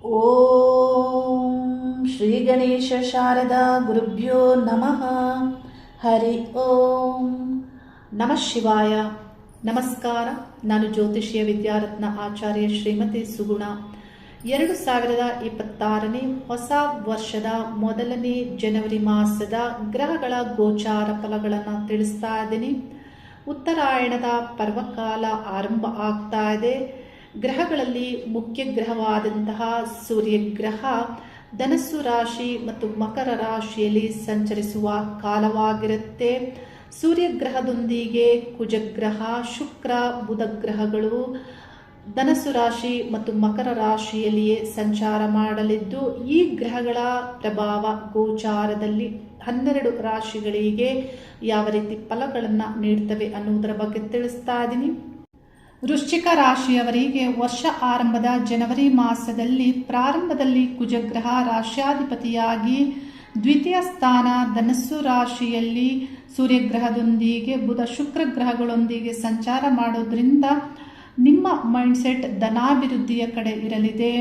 ಓಂ ಶ್ರೀ ಗಣೇಶ ಶಾರದಾ ಗುರುಭ್ಯೋ ನಮಃ. ಹರಿ ಓಂ ನಮಃ ಶಿವಾಯ. ನಮಸ್ಕಾರ. ನಾನು ಜ್ಯೋತಿಷಿಯ ವಿದ್ಯಾರತ್ನ ಆಚಾರ್ಯ ಶ್ರೀಮತಿ ಸುಗುಣ. 2026ನೇ ಹೊಸ ವರ್ಷದ ಮೊದಲನೇ ಜನವರಿ ಮಾಸದ ಗ್ರಹಗಳ ಗೋಚಾರ ಫಲಗಳನ್ನು ತಿಳಿಸ್ತಾ ಇದ್ದೀನಿ. ಉತ್ತರಾಯಣದ ಪರ್ವಕಾಲ ಆರಂಭ ಆಗ್ತಾ ಇದೆ. ಗ್ರಹಗಳಲ್ಲಿ ಮುಖ್ಯ ಗ್ರಹವಾದಂತಹ ಸೂರ್ಯಗ್ರಹ ಧನಸ್ಸು ರಾಶಿ ಮತ್ತು ಮಕರ ರಾಶಿಯಲ್ಲಿ ಸಂಚರಿಸುವ ಕಾಲವಾಗಿರುತ್ತೆ. ಸೂರ್ಯಗ್ರಹದೊಂದಿಗೆ ಕುಜಗ್ರಹ, ಶುಕ್ರ, ಬುಧ ಗ್ರಹಗಳು ಧನಸ್ಸು ರಾಶಿ ಮತ್ತು ಮಕರ ರಾಶಿಯಲ್ಲಿಯೇ ಸಂಚಾರ ಮಾಡಲಿದ್ದು, ಈ ಗ್ರಹಗಳ ಪ್ರಭಾವ ಗೋಚಾರದಲ್ಲಿ 12 ರಾಶಿಗಳಿಗೆ ಯಾವ ರೀತಿ ಫಲಗಳನ್ನು ನೀಡ್ತವೆ ಅನ್ನುವುದರ ಬಗ್ಗೆ ತಿಳಿಸ್ತಾ ಇದ್ದೀನಿ. ವೃಶ್ಚಿಕ ರಾಶಿಯವರಿಗೆ ವರ್ಷ ಆರಂಭದ ಜನವರಿ ಮಾಸದಲ್ಲಿ ಪ್ರಾರಂಭದಲ್ಲಿ ಕುಜಗ್ರಹ ರಾಶ್ಯಾಧಿಪತಿಯಾಗಿ ದ್ವಿತೀಯ ಸ್ಥಾನ ಧನಸ್ಸು ರಾಶಿಯಲ್ಲಿ ಸೂರ್ಯಗ್ರಹದೊಂದಿಗೆ ಬುಧ ಶುಕ್ರ ಗ್ರಹಗಳೊಂದಿಗೆ ಸಂಚಾರ ಮಾಡೋದ್ರಿಂದ ನಿಮ್ಮ ಮೈಂಡ್ಸೆಟ್ ಧನಾಭಿವೃದ್ಧಿಯ ಕಡೆ ಇರಲಿದೆ.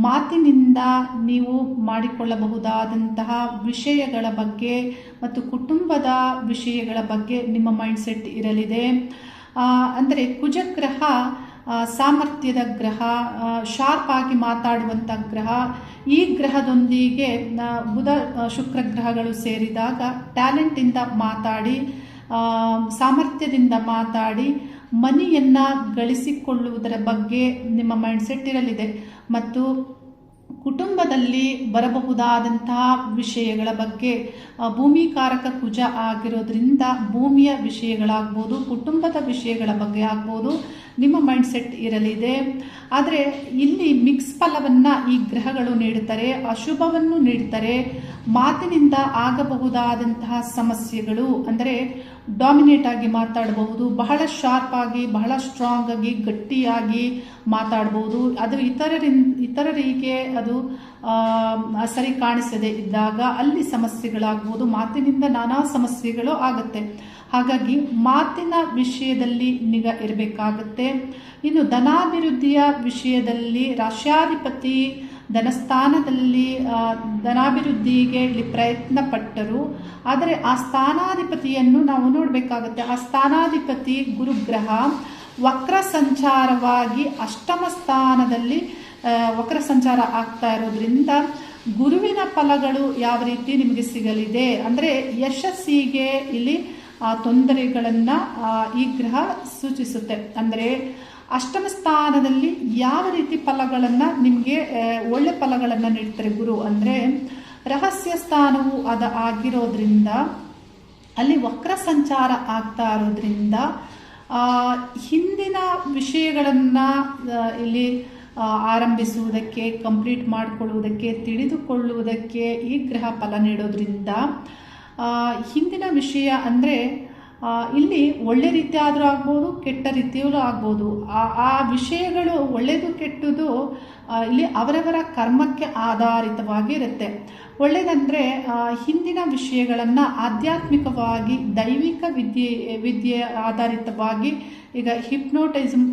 ಮಾತಿನಿಂದ ನೀವು ಮಾಡಿಕೊಳ್ಳಬಹುದಾದಂತಹ ವಿಷಯಗಳ ಬಗ್ಗೆ ಮತ್ತು ಕುಟುಂಬದ ವಿಷಯಗಳ ಬಗ್ಗೆ ನಿಮ್ಮ ಮೈಂಡ್ಸೆಟ್ ಇರಲಿದೆ. ಅಂದರೆ ಕುಜಗ್ರಹ ಸಾಮರ್ಥ್ಯದ ಗ್ರಹ, ಶಾರ್ಪ್ ಆಗಿ ಮಾತಾಡುವಂಥ ಗ್ರಹ. ಈ ಗ್ರಹದೊಂದಿಗೆ ಬುಧ ಶುಕ್ರ ಗ್ರಹಗಳು ಸೇರಿದಾಗ ಟ್ಯಾಲೆಂಟಿಂದ ಮಾತಾಡಿ, ಸಾಮರ್ಥ್ಯದಿಂದ ಮಾತಾಡಿ ಮನಿಯನ್ನು ಗಳಿಸಿಕೊಳ್ಳುವುದರ ಬಗ್ಗೆ ನಿಮ್ಮ ಮೈಂಡ್ಸೆಟ್ ಇರಲಿದೆ. ಮತ್ತು ಕುಟುಂಬದಲ್ಲಿ ಬರಬಹುದಾದಂತಹ ವಿಷಯಗಳ ಬಗ್ಗೆ, ಭೂಮಿಕಾರಕ ಕುಜ ಆಗಿರೋದ್ರಿಂದ ಭೂಮಿಯ ವಿಷಯಗಳಾಗ್ಬೋದು, ಕುಟುಂಬದ ವಿಷಯಗಳ ಬಗ್ಗೆ ಆಗ್ಬೋದು, ನಿಮ್ಮ ಮೈಂಡ್ಸೆಟ್ ಇರಲಿದೆ. ಆದರೆ ಇಲ್ಲಿ ಮಿಕ್ಸ್ ಫಲವನ್ನು ಈ ಗ್ರಹಗಳು ನೀಡುತ್ತಾರೆ, ಅಶುಭವನ್ನು ನೀಡುತ್ತಾರೆ. ಮಾತಿನಿಂದ ಆಗಬಹುದಾದಂತಹ ಸಮಸ್ಯೆಗಳು ಅಂದರೆ ಡಾಮಿನೇಟ್ ಆಗಿ ಮಾತಾಡಬಹುದು, ಬಹಳ ಶಾರ್ಪ್ ಆಗಿ, ಬಹಳ ಸ್ಟ್ರಾಂಗ್ ಆಗಿ, ಗಟ್ಟಿಯಾಗಿ ಮಾತಾಡಬಹುದು. ಅದು ಇತರರಿಗೆ ಅದು ಸರಿ ಕಾಣಿಸದೆ ಇದ್ದಾಗ ಅಲ್ಲಿ ಸಮಸ್ಯೆಗಳಾಗ್ಬೋದು. ಮಾತಿನಿಂದ ನಾನಾ ಸಮಸ್ಯೆಗಳು ಆಗುತ್ತೆ. ಹಾಗಾಗಿ ಮಾತಿನ ವಿಷಯದಲ್ಲಿ ನಿಗಾ ಇರಬೇಕಾಗತ್ತೆ. ಇನ್ನು ಧನಾಭಿವೃದ್ಧಿಯ ವಿಷಯದಲ್ಲಿ ರಾಶ್ಯಾಧಿಪತಿ ಧನಸ್ಥಾನದಲ್ಲಿ ಧನಾಭಿವೃದ್ಧಿಗೆ ಇಲ್ಲಿ ಪ್ರಯತ್ನ ಪಟ್ಟರು. ಆದರೆ ಆ ಸ್ಥಾನಾಧಿಪತಿಯನ್ನು ನಾವು ನೋಡಬೇಕಾಗುತ್ತೆ. ಆ ಸ್ಥಾನಾಧಿಪತಿ ಗುರುಗ್ರಹ ವಕ್ರ ಸಂಚಾರವಾಗಿ ಅಷ್ಟಮ ಸ್ಥಾನದಲ್ಲಿ ವಕ್ರ ಸಂಚಾರ ಆಗ್ತಾ ಇರೋದ್ರಿಂದ ಗುರುವಿನ ಫಲಗಳು ಯಾವ ರೀತಿ ನಿಮಗೆ ಸಿಗಲಿದೆ ಅಂದರೆ ಯಶಸ್ಸಿಗೆ ಇಲ್ಲಿ ತೊಂದರೆಗಳನ್ನು ಈ ಗ್ರಹ ಸೂಚಿಸುತ್ತೆ. ಅಂದರೆ ಅಷ್ಟಮ ಸ್ಥಾನದಲ್ಲಿ ಯಾವ ರೀತಿ ಫಲಗಳನ್ನು ನಿಮಗೆ ಒಳ್ಳೆ ಫಲಗಳನ್ನು ನೀಡ್ತಾರೆ ಗುರು ಅಂದರೆ ರಹಸ್ಯ ಸ್ಥಾನವು ಆಗಿರೋದ್ರಿಂದ ಅಲ್ಲಿ ವಕ್ರ ಸಂಚಾರ ಆಗ್ತಾ ಇರೋದ್ರಿಂದ ಹಿಂದಿನ ವಿಷಯಗಳನ್ನು ಇಲ್ಲಿ ಆರಂಭಿಸುವುದಕ್ಕೆ, ಕಂಪ್ಲೀಟ್ ಮಾಡಿಕೊಳ್ಳುವುದಕ್ಕೆ, ತಿಳಿದುಕೊಳ್ಳುವುದಕ್ಕೆ ಈ ಗ್ರಹ ಫಲ ನೀಡೋದ್ರಿಂದ ಹಿಂದಿನ ವಿಷಯ ಅಂದರೆ ಇಲ್ಲಿ ಒಳ್ಳೆ ರೀತಿ ಆದರೂ ಆಗ್ಬೋದು, ಕೆಟ್ಟ ರೀತಿಯಲ್ಲೂ ಆಗ್ಬೋದು. ಆ ವಿಷಯಗಳು ಒಳ್ಳೆಯದು ಕೆಟ್ಟದು ಇಲ್ಲಿ ಅವರವರ ಕರ್ಮಕ್ಕೆ ಆಧಾರಿತವಾಗಿ ಇರುತ್ತೆ. ಒಳ್ಳೆಯದಂದರೆ ಹಿಂದಿನ ವಿಷಯಗಳನ್ನು ಆಧ್ಯಾತ್ಮಿಕವಾಗಿ ದೈವಿಕ ವಿದ್ಯೆ ಆಧಾರಿತವಾಗಿ, ಈಗ ಹಿಪ್ನೋಟಿಸಮ್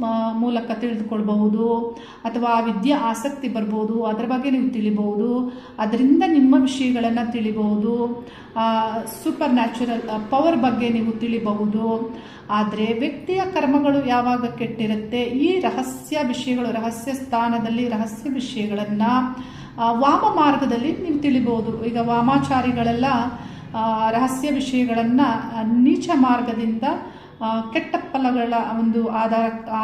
ಮೂಲಕ ತಿಳಿದುಕೊಳ್ಬಹುದು, ಅಥವಾ ಆ ವಿದ್ಯೆ ಆಸಕ್ತಿ ಬರ್ಬೋದು, ಅದರ ಬಗ್ಗೆ ನೀವು ತಿಳಿಬಹುದು, ಅದರಿಂದ ನಿಮ್ಮ ವಿಷಯಗಳನ್ನು ತಿಳಿಬಹುದು, ಸೂಪರ್ ನ್ಯಾಚುರಲ್ ಪವರ್ ಬಗ್ಗೆ ನೀವು ತಿಳಿಬಹುದು. ಆದರೆ ವ್ಯಕ್ತಿಯ ಕರ್ಮಗಳು ಯಾವಾಗ ಕೆಟ್ಟಿರುತ್ತೆ, ಈ ರಹಸ್ಯ ವಿಷಯಗಳು, ರಹಸ್ಯ ಸ್ಥಾನದಲ್ಲಿ ರಹಸ್ಯ ವಿಷಯಗಳನ್ನು ವಾಮ ಮಾರ್ಗದಲ್ಲಿ ನೀವು ತಿಳಿಬಹುದು. ಈಗ ವಾಮಾಚಾರಿಗಳೆಲ್ಲ ರಹಸ್ಯ ವಿಷಯಗಳನ್ನು ನೀಚ ಮಾರ್ಗದಿಂದ ಕೆಟ್ಟ ಫಲಗಳ ಒಂದು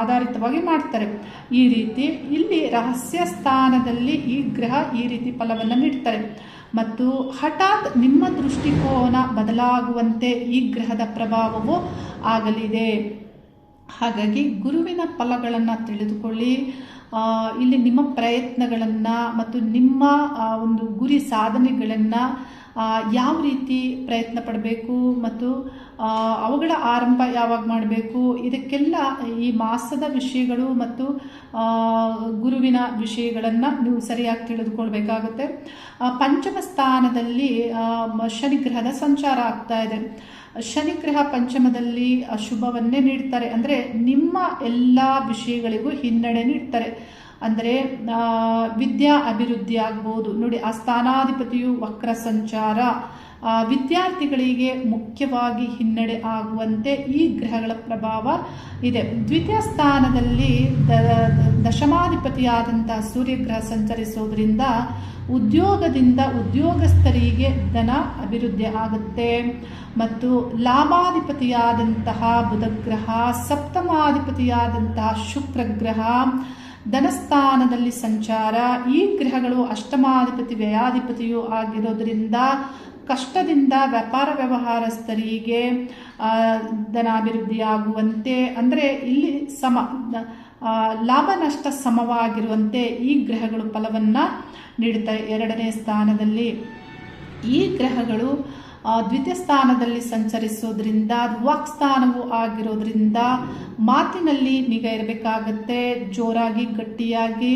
ಆಧಾರಿತವಾಗಿ ಮಾಡ್ತಾರೆ. ಈ ರೀತಿ ಇಲ್ಲಿ ರಹಸ್ಯ ಸ್ಥಾನದಲ್ಲಿ ಈ ಗ್ರಹ ಈ ರೀತಿ ಫಲವನ್ನು ನೀಡ್ತಾರೆ. ಮತ್ತು ಹಠಾತ್ ನಿಮ್ಮ ದೃಷ್ಟಿಕೋನ ಬದಲಾಗುವಂತೆ ಈ ಗ್ರಹದ ಪ್ರಭಾವವು ಆಗಲಿದೆ. ಹಾಗಾಗಿ ಗುರುವಿನ ಫಲಗಳನ್ನು ತಿಳಿದುಕೊಳ್ಳಿ. ಇಲ್ಲಿ ನಿಮ್ಮ ಪ್ರಯತ್ನಗಳನ್ನು ಮತ್ತು ನಿಮ್ಮ ಒಂದು ಗುರಿ ಸಾಧನೆಗಳನ್ನು ಯಾವ ರೀತಿ ಪ್ರಯತ್ನ ಪಡಬೇಕು ಮತ್ತು ಅವುಗಳ ಆರಂಭ ಯಾವಾಗ ಮಾಡಬೇಕು, ಇದಕ್ಕೆಲ್ಲ ಈ ಮಾಸದ ವಿಷಯಗಳು ಮತ್ತು ಗುರುವಿನ ವಿಷಯಗಳನ್ನು ನೀವು ಸರಿಯಾಗಿ ತಿಳಿದುಕೊಳ್ಬೇಕಾಗುತ್ತೆ. ಪಂಚಮ ಸ್ಥಾನದಲ್ಲಿ ಶನಿಗ್ರಹದ ಸಂಚಾರ ಆಗ್ತಾ ಇದೆ. ಶನಿಗ್ರಹ ಪಂಚಮದಲ್ಲಿ ಅಶುಭವನ್ನೇ ನೀಡ್ತಾರೆ. ಅಂದರೆ ನಿಮ್ಮ ಎಲ್ಲ ವಿಷಯಗಳಿಗೂ ಹಿನ್ನಡೆ ನೀಡ್ತಾರೆ. ಅಂದರೆ ವಿದ್ಯಾ ಅಭಿವೃದ್ಧಿ ಆಗ್ಬೋದು. ನೋಡಿ, ಆ ಸ್ಥಾನಾಧಿಪತಿಯು ವಕ್ರ ಸಂಚಾರ ವಿದ್ಯಾರ್ಥಿಗಳಿಗೆ ಮುಖ್ಯವಾಗಿ ಹಿನ್ನಡೆ ಆಗುವಂತೆ ಈ ಗ್ರಹಗಳ ಪ್ರಭಾವ ಇದೆ. ದ್ವಿತೀಯ ಸ್ಥಾನದಲ್ಲಿ ದಶಮಾಧಿಪತಿಯಾದಂತಹ ಸೂರ್ಯಗ್ರಹ ಸಂಚರಿಸೋದ್ರಿಂದ ಉದ್ಯೋಗದಿಂದ ಉದ್ಯೋಗಸ್ಥರಿಗೆ ಧನ ಅಭಿವೃದ್ಧಿ ಆಗುತ್ತೆ. ಮತ್ತು ಲಾಭಾಧಿಪತಿಯಾದಂತಹ ಬುಧಗ್ರಹ, ಸಪ್ತಮಾಧಿಪತಿಯಾದಂತಹ ಶುಕ್ರಗ್ರಹ ಧನಸ್ಥಾನದಲ್ಲಿ ಸಂಚಾರ. ಈ ಗ್ರಹಗಳು ಅಷ್ಟಮಾಧಿಪತಿ ವ್ಯಯಾಧಿಪತಿಯೂ ಆಗಿರೋದ್ರಿಂದ ಕಷ್ಟದಿಂದ ವ್ಯಾಪಾರ ವ್ಯವಹಾರಸ್ಥರಿಗೆ ಧನಾಭಿವೃದ್ಧಿಯಾಗುವಂತೆ, ಅಂದರೆ ಇಲ್ಲಿ ಲಾಭ ನಷ್ಟ ಸಮವಾಗಿರುವಂತೆ ಈ ಗ್ರಹಗಳು ಫಲವನ್ನು ನೀಡುತ್ತವೆ. ಎರಡನೇ ಸ್ಥಾನದಲ್ಲಿ ಈ ಗ್ರಹಗಳು ದ್ವಿತೀಯ ಸ್ಥಾನದಲ್ಲಿ ಸಂಚರಿಸೋದ್ರಿಂದ ವಾಕ್ಸ್ಥಾನವೂ ಆಗಿರೋದ್ರಿಂದ ಮಾತಿನಲ್ಲಿ ನಿಗಾ ಇರಬೇಕಾಗತ್ತೆ. ಜೋರಾಗಿ ಗಟ್ಟಿಯಾಗಿ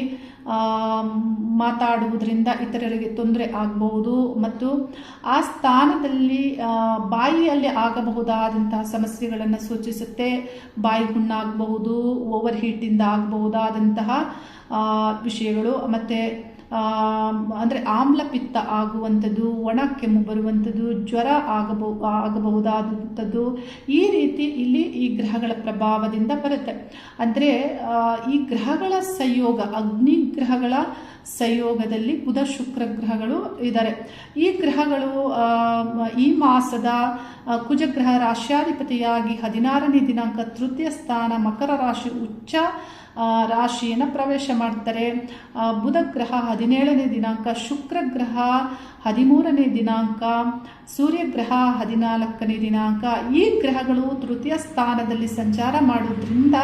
ಮಾತಾಡುವುದರಿಂದ ಇತರರಿಗೆ ತೊಂದರೆ ಆಗಬಹುದು. ಮತ್ತು ಆ ಸ್ಥಾನದಲ್ಲಿ ಬಾಯಿಯಲ್ಲಿ ಆಗಬಹುದಾದಂತಹ ಸಮಸ್ಯೆಗಳನ್ನು ಸೂಚಿಸುತ್ತೆ. ಬಾಯಿ ಹುಣ್ಣಾಗಬಹುದು, ಓವರ್ ಹೀಟಿಂದ ಆಗಬಹುದಾದಂತಹ ವಿಷಯಗಳು. ಮತ್ತು ಅಂದರೆ ಆಮ್ಲಪಿತ್ತ ಆಗುವಂಥದ್ದು, ಒಣ ಕೆಮ್ಮು ಬರುವಂಥದ್ದು, ಜ್ವರ ಆಗಬಹುದಾದಂಥದ್ದು, ಈ ರೀತಿ ಇಲ್ಲಿ ಈ ಗ್ರಹಗಳ ಪ್ರಭಾವದಿಂದ ಬರುತ್ತೆ. ಅಂದರೆ ಈ ಗ್ರಹಗಳ ಸಂಯೋಗ, ಅಗ್ನಿ ಗ್ರಹಗಳ ಸಂಯೋಗದಲ್ಲಿ ಬುಧ ಶುಕ್ರ ಗ್ರಹಗಳು ಇದ್ದಾರೆ. ಈ ಗ್ರಹಗಳು ಈ ಮಾಸದ ಕುಜಗ್ರಹ ರಾಶ್ಯಾಧಿಪತಿಯಾಗಿ 16ನೇ ದಿನಾಂಕ ತೃತೀಯ ಸ್ಥಾನ ಮಕರ ರಾಶಿ ಉಚ್ಚ ರಾಶಿಯನ್ನು ಪ್ರವೇಶ ಮಾಡ್ತಾರೆ. ಬುಧ ಗ್ರಹ 17ನೇ ದಿನಾಂಕ, ಶುಕ್ರ ಗ್ರಹ 13ನೇ ದಿನಾಂಕ, ಸೂರ್ಯಗ್ರಹ 14ನೇ ದಿನಾಂಕ. ಈ ಗ್ರಹಗಳು ತೃತೀಯ ಸ್ಥಾನದಲ್ಲಿ ಸಂಚಾರ ಮಾಡೋದ್ರಿಂದ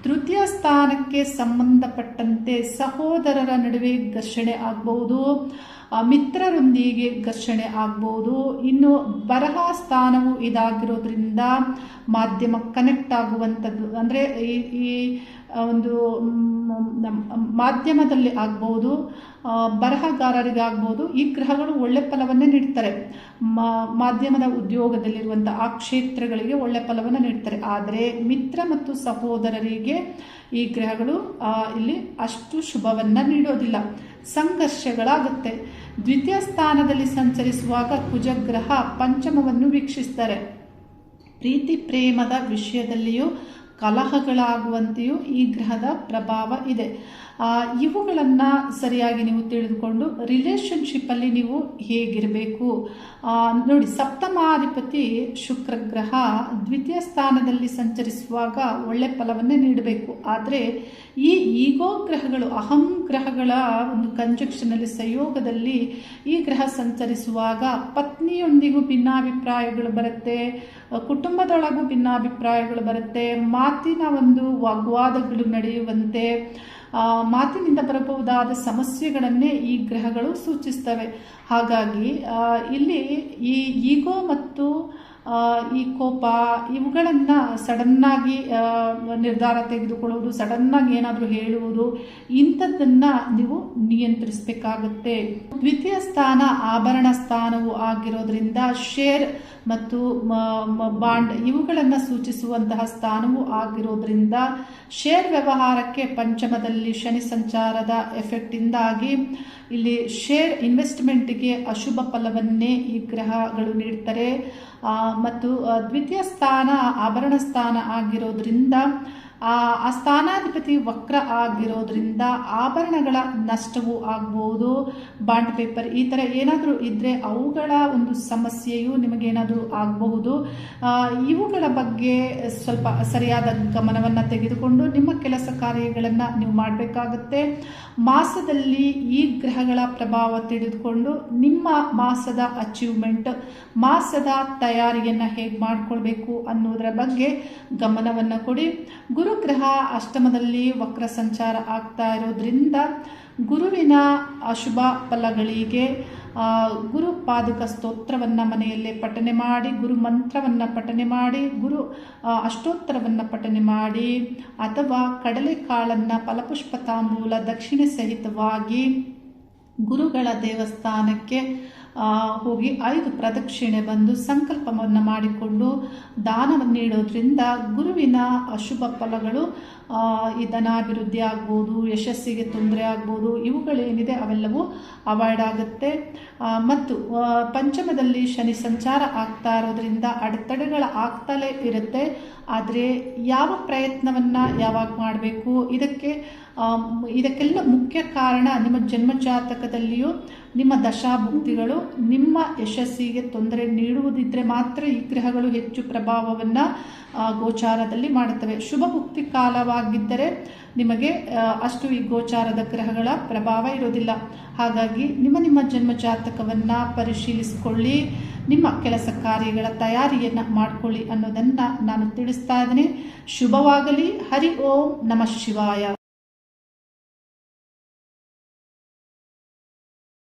ತೃತೀಯ ಸ್ಥಾನಕ್ಕೆ ಸಂಬಂಧಪಟ್ಟಂತೆ ಸಹೋದರರ ನಡುವೆ ಘರ್ಷಣೆ ಆಗಬಹುದು, ಮಿತ್ರರೊಂದಿಗೆ ಘರ್ಷಣೆ ಆಗ್ಬೋದು. ಇನ್ನು ಬರಹ ಸ್ಥಾನವು ಇದಾಗಿರೋದ್ರಿಂದ ಮಾಧ್ಯಮ ಕನೆಕ್ಟ್ ಆಗುವಂಥದ್ದು, ಅಂದರೆ ಈ ಒಂದು ಮಾಧ್ಯಮದಲ್ಲಿ ಆಗ್ಬೋದು, ಬರಹಗಾರರಿಗಾಗ್ಬೋದು. ಈ ಗ್ರಹಗಳು ಒಳ್ಳೆ ಫಲವನ್ನೇ ನೀಡ್ತಾರೆ. ಮಾಧ್ಯಮದ ಉದ್ಯೋಗದಲ್ಲಿರುವಂಥ ಆ ಕ್ಷೇತ್ರಗಳಿಗೆ ಒಳ್ಳೆ ಫಲವನ್ನು ನೀಡ್ತಾರೆ. ಆದರೆ ಮಿತ್ರ ಮತ್ತು ಸಹೋದರರಿಗೆ ಈ ಗ್ರಹಗಳು ಇಲ್ಲಿ ಅಷ್ಟು ಶುಭವನ್ನು ನೀಡೋದಿಲ್ಲ, ಸಂಘರ್ಷಗಳಾಗುತ್ತೆ. ದ್ವಿತೀಯ ಸ್ಥಾನದಲ್ಲಿ ಸಂಚರಿಸುವಾಗ ಕುಜಗ್ರಹ ಪಂಚಮವನ್ನು ವೀಕ್ಷಿಸ್ತಾರೆ. ಪ್ರೀತಿ ಪ್ರೇಮದ ವಿಷಯದಲ್ಲಿಯೂ ಕಲಹಗಳಾಗುವಂತೆಯೂ ಈ ಗ್ರಹದ ಪ್ರಭಾವ ಇದೆ. ಇವುಗಳನ್ನು ಸರಿಯಾಗಿ ನೀವು ತಿಳಿದುಕೊಂಡು ರಿಲೇಷನ್ಶಿಪ್ಪಲ್ಲಿ ನೀವು ಹೇಗಿರಬೇಕು ನೋಡಿ. ಸಪ್ತಮಾಧಿಪತಿ ಶುಕ್ರ ಗ್ರಹ ದ್ವಿತೀಯ ಸ್ಥಾನದಲ್ಲಿ ಸಂಚರಿಸುವಾಗ ಒಳ್ಳೆ ಫಲವನ್ನೇ ನೀಡಬೇಕು. ಆದರೆ ಈ ಈಗೋ ಗ್ರಹಗಳು, ಅಹಂ ಗ್ರಹಗಳ ಒಂದು ಕಂಜಕ್ಷನಲ್ಲಿ, ಸಂಯೋಗದಲ್ಲಿ ಈ ಗ್ರಹ ಸಂಚರಿಸುವಾಗ ಪತ್ನಿಯೊಂದಿಗೂ ಭಿನ್ನಾಭಿಪ್ರಾಯಗಳು ಬರುತ್ತೆ, ಕುಟುಂಬದೊಳಗೂ ಭಿನ್ನಾಭಿಪ್ರಾಯಗಳು ಬರುತ್ತೆ, ಮಾತಿನ ಒಂದು ವಾಗ್ವಾದಗಳು ನಡೆಯುವಂತೆ, ಮಾತಿನಿಂದ ಬರಬಹುದಾದ ಸಮಸ್ಯೆಗಳನ್ನೇ ಈ ಗ್ರಹಗಳು ಸೂಚಿಸ್ತವೆ. ಹಾಗಾಗಿ ಇಲ್ಲಿ ಈ ಈಗೋ ಮತ್ತು ಈ ಕೋಪ ಇವುಗಳನ್ನು ಸಡನ್ನಾಗಿ ನಿರ್ಧಾರ ತೆಗೆದುಕೊಳ್ಳುವುದು, ಸಡನ್ನಾಗಿ ಏನಾದರೂ ಹೇಳುವುದು, ಇಂಥದ್ದನ್ನು ನೀವು ನಿಯಂತ್ರಿಸಬೇಕಾಗುತ್ತೆ. ದ್ವಿತೀಯ ಸ್ಥಾನ ಆಭರಣ ಸ್ಥಾನವು ಆಗಿರೋದ್ರಿಂದ ಶೇರ್ ಮತ್ತು ಬಾಂಡ್ ಇವುಗಳನ್ನು ಸೂಚಿಸುವಂತಹ ಸ್ಥಾನವೂ ಆಗಿರೋದ್ರಿಂದ ಶೇರ್ ವ್ಯವಹಾರಕ್ಕೆ ಪಂಚಮದಲ್ಲಿ ಶನಿ ಸಂಚಾರದ ಎಫೆಕ್ಟಿಂದಾಗಿ ಇಲ್ಲಿ ಶೇರ್ ಇನ್ವೆಸ್ಟ್ಮೆಂಟ್ಗೆ ಅಶುಭ ಫಲವನ್ನೇ ಈ ಗ್ರಹಗಳು ನೀಡ್ತಾರೆ. ಮತ್ತು ದ್ವಿತೀಯ ಸ್ಥಾನ ಆಭರಣ ಸ್ಥಾನ ಆಗಿರೋದ್ರಿಂದ ಆ ಸ್ಥಾನಾಧಿಪತಿ ವಕ್ರ ಆಗಿರೋದ್ರಿಂದ ಆಭರಣಗಳ ನಷ್ಟವೂ ಆಗ್ಬೋದು. ಬಾಂಡ್ ಪೇಪರ್ ಈ ಥರ ಏನಾದರೂ ಇದ್ದರೆ ಅವುಗಳ ಒಂದು ಸಮಸ್ಯೆಯು ನಿಮಗೇನಾದರೂ ಆಗಬಹುದು. ಇವುಗಳ ಬಗ್ಗೆ ಸ್ವಲ್ಪ ಸರಿಯಾದ ಗಮನವನ್ನು ತೆಗೆದುಕೊಂಡು ನಿಮ್ಮ ಕೆಲಸ ಕಾರ್ಯಗಳನ್ನು ನೀವು ಮಾಡಬೇಕಾಗುತ್ತೆ. ಮಾಸದಲ್ಲಿ ಈ ಗ್ರಹಗಳ ಪ್ರಭಾವ ತಿಳಿದುಕೊಂಡು ನಿಮ್ಮ ಮಾಸದ ಅಚೀವ್ಮೆಂಟ್, ಮಾಸದ ತಯಾರಿಯನ್ನು ಹೇಗೆ ಮಾಡಿಕೊಳ್ಬೇಕು ಅನ್ನೋದರ ಬಗ್ಗೆ ಗಮನವನ್ನು ಕೊಡಿ. ಗುರುಗ್ರಹ ಅಷ್ಟಮದಲ್ಲಿ ವಕ್ರ ಸಂಚಾರ ಆಗ್ತಾ ಇರೋದ್ರಿಂದ ಗುರುವಿನ ಅಶುಭ ಫಲಗಳಿಗೆ ಗುರು ಪಾದುಕ ಸ್ತೋತ್ರವನ್ನು ಮನೆಯಲ್ಲೇ ಪಠನೆ ಮಾಡಿ, ಗುರು ಮಂತ್ರವನ್ನು ಪಠನೆ ಮಾಡಿ, ಗುರು ಅಷ್ಟೋತ್ತರವನ್ನು ಪಠನೆ ಮಾಡಿ, ಅಥವಾ ಕಡಲೆಕಾಳನ್ನು ಫಲಪುಷ್ಪ ತಾಂಬೂಲ ದಕ್ಷಿಣೆ ಸಹಿತವಾಗಿ ಗುರುಗಳ ದೇವಸ್ಥಾನಕ್ಕೆ ಹೋಗಿ 5 ಪ್ರದಕ್ಷಿಣೆ ಬಂದು ಸಂಕಲ್ಪವನ್ನು ಮಾಡಿಕೊಂಡು ದಾನವನ್ನು ನೀಡೋದ್ರಿಂದ ಗುರುವಿನ ಅಶುಭ ಫಲಗಳು ಈ ಧನಾಭಿವೃದ್ಧಿ ಆಗ್ಬೋದು, ಯಶಸ್ಸಿಗೆ ತೊಂದರೆ ಆಗ್ಬೋದು, ಇವುಗಳೇನಿದೆ ಅವೆಲ್ಲವೂ ಅವಾಯ್ಡ್ ಆಗುತ್ತೆ. ಮತ್ತು ಪಂಚಮದಲ್ಲಿ ಶನಿ ಸಂಚಾರ ಆಗ್ತಾ ಇರೋದ್ರಿಂದ ಅಡೆತಡೆಗಳ ಆಗ್ತಲೇ ಇರುತ್ತೆ. ಆದರೆ ಯಾವ ಪ್ರಯತ್ನವನ್ನು ಯಾವಾಗ ಮಾಡಬೇಕು, ಇದಕ್ಕೆಲ್ಲ ಮುಖ್ಯ ಕಾರಣ ನಿಮ್ಮ ಜನ್ಮಜಾತಕದಲ್ಲಿಯೂ ನಿಮ್ಮ ದಶಾಭುಕ್ತಿಗಳು ನಿಮ್ಮ ಯಶಸ್ಸಿಗೆ ತೊಂದರೆ ನೀಡುವುದಿದ್ರೆ ಮಾತ್ರ ಈ ಗ್ರಹಗಳು ಹೆಚ್ಚು ಪ್ರಭಾವವನ್ನು ಗೋಚಾರದಲ್ಲಿ ಮಾಡುತ್ತವೆ. ಶುಭ ಭುಕ್ತಿ ಕಾಲವಾಗಿದ್ದರೆ ನಿಮಗೆ ಅಷ್ಟು ಈ ಗೋಚಾರದ ಗ್ರಹಗಳ ಪ್ರಭಾವ ಇರೋದಿಲ್ಲ. ಹಾಗಾಗಿ ನಿಮ್ಮ ಜನ್ಮಜಾತಕವನ್ನು ಪರಿಶೀಲಿಸಿಕೊಳ್ಳಿ, ನಿಮ್ಮ ಕೆಲಸ ಕಾರ್ಯಗಳ ತಯಾರಿಯನ್ನು ಮಾಡಿಕೊಳ್ಳಿ ಅನ್ನೋದನ್ನು ನಾನು ತಿಳಿಸ್ತಾ ಇದ್ದೀನಿ. ಶುಭವಾಗಲಿ. ಹರಿ ಓಂ ನಮಃ ಶಿವಾಯ.